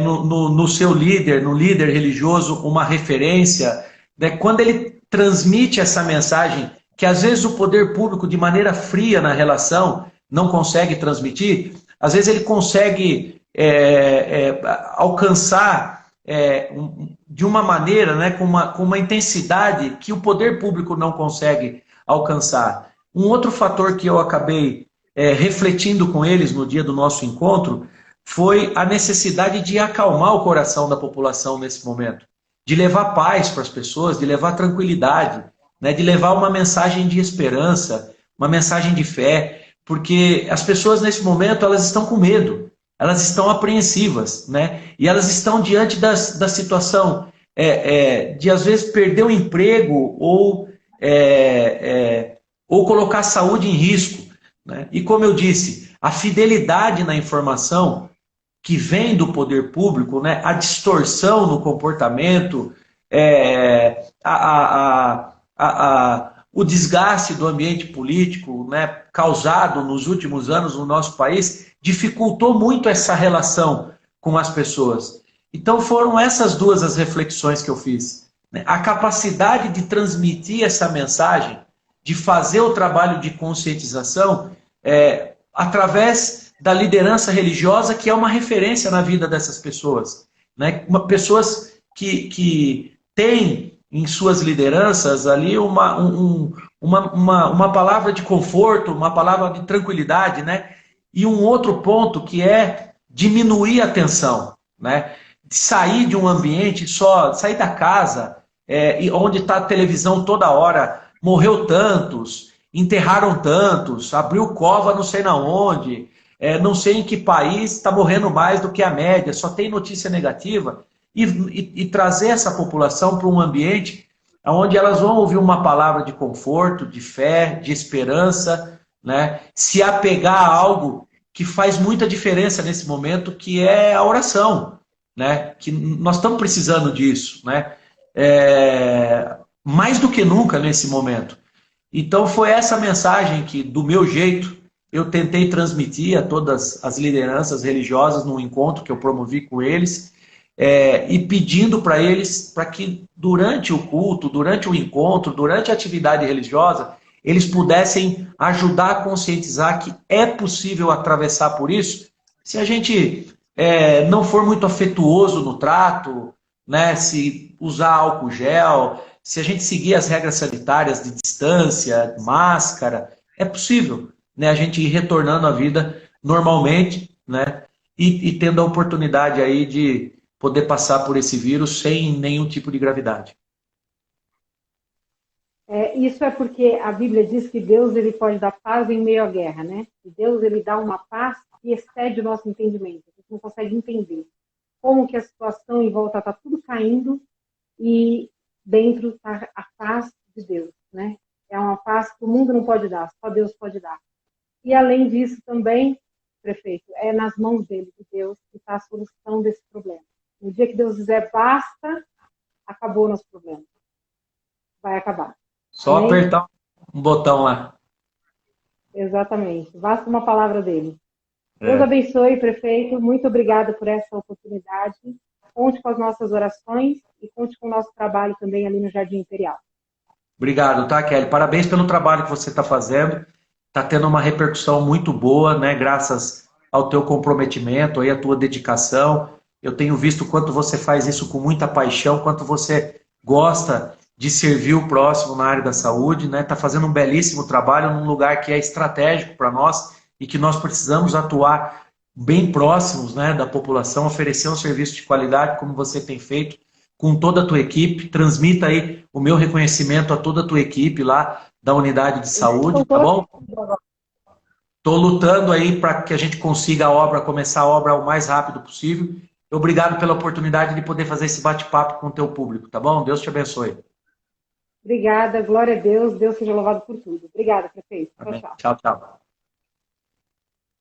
no seu líder, no líder religioso, uma referência, né? Quando ele transmite essa mensagem, que às vezes o poder público, de maneira fria na relação, não consegue transmitir, às vezes ele consegue alcançar de uma maneira, né, com uma intensidade que o poder público não consegue alcançar. Um outro fator que eu acabei refletindo com eles no dia do nosso encontro foi a necessidade de acalmar o coração da população nesse momento, de levar paz para as pessoas, de levar tranquilidade, né, de levar uma mensagem de esperança, uma mensagem de fé, porque as pessoas nesse momento elas estão com medo, elas estão apreensivas, né, e elas estão diante da situação de às vezes perder o emprego ou colocar a saúde em risco, né? E como eu disse, a fidelidade na informação que vem do poder público, né, a distorção no comportamento, o desgaste do ambiente político, né, causado nos últimos anos no nosso país, dificultou muito essa relação com as pessoas. Então foram essas duas as reflexões que eu fiz, né? A capacidade de transmitir essa mensagem, de fazer o trabalho de conscientização através da liderança religiosa, que é uma referência na vida dessas pessoas, né? Pessoas que têm em suas lideranças ali uma palavra de conforto, uma palavra de tranquilidade, né? E um outro ponto que é diminuir a tensão, né? De sair de um ambiente só, sair da casa, onde está a televisão toda hora, morreu tantos, enterraram tantos, abriu cova não sei na onde, não sei em que país está morrendo mais do que a média, só tem notícia negativa, e trazer essa população para um ambiente onde elas vão ouvir uma palavra de conforto, de fé, de esperança, né? Se apegar a algo que faz muita diferença nesse momento, que é a oração, né? Que nós estamos precisando disso, né? Mais do que nunca nesse momento. Então foi essa mensagem que, do meu jeito, eu tentei transmitir a todas as lideranças religiosas num encontro que eu promovi com eles, e pedindo para eles, para que durante o culto, durante o encontro, durante a atividade religiosa, eles pudessem ajudar a conscientizar que é possível atravessar por isso, se a gente não for muito afetuoso no trato, né, se usar álcool gel, se a gente seguir as regras sanitárias de distância, máscara, é possível, né, a gente ir retornando à vida normalmente, né, e tendo a oportunidade aí de poder passar por esse vírus sem nenhum tipo de gravidade. Isso é porque a Bíblia diz que Deus ele pode dar paz em meio à guerra, né? E Deus ele dá uma paz que excede o nosso entendimento. A gente não consegue entender como que a situação em volta está tudo caindo e dentro está a paz de Deus, né? É uma paz que o mundo não pode dar, só Deus pode dar. E além disso também, prefeito, é nas mãos dele, de Deus, que está a solução desse problema. No dia que Deus dizer basta, acabou o nosso problema. Vai acabar. Só Amém? apertar um botão lá. Exatamente. Basta uma palavra dele. Deus abençoe, prefeito. Muito obrigada por essa oportunidade. Conte com as nossas orações e conte com o nosso trabalho também ali no Jardim Imperial. Obrigado, tá, Kelly? Parabéns pelo trabalho que você está fazendo. Está tendo uma repercussão muito boa, né? Graças ao teu comprometimento, aí, a tua dedicação. Eu tenho visto o quanto você faz isso com muita paixão, quanto você gosta de servir o próximo na área da saúde, né? Está fazendo um belíssimo trabalho num lugar que é estratégico para nós e que nós precisamos atuar bem próximos, né, da população, oferecer um serviço de qualidade como você tem feito com toda a tua equipe. Transmita aí o meu reconhecimento a toda a tua equipe lá da unidade de saúde, tá bom? Estou lutando aí para que a gente consiga começar a obra o mais rápido possível. Obrigado pela oportunidade de poder fazer esse bate-papo com o teu público, tá bom? Deus te abençoe. Obrigada, glória a Deus. Deus seja louvado por tudo. Obrigada, prefeito. Tchau, tchau. Tchau, tchau.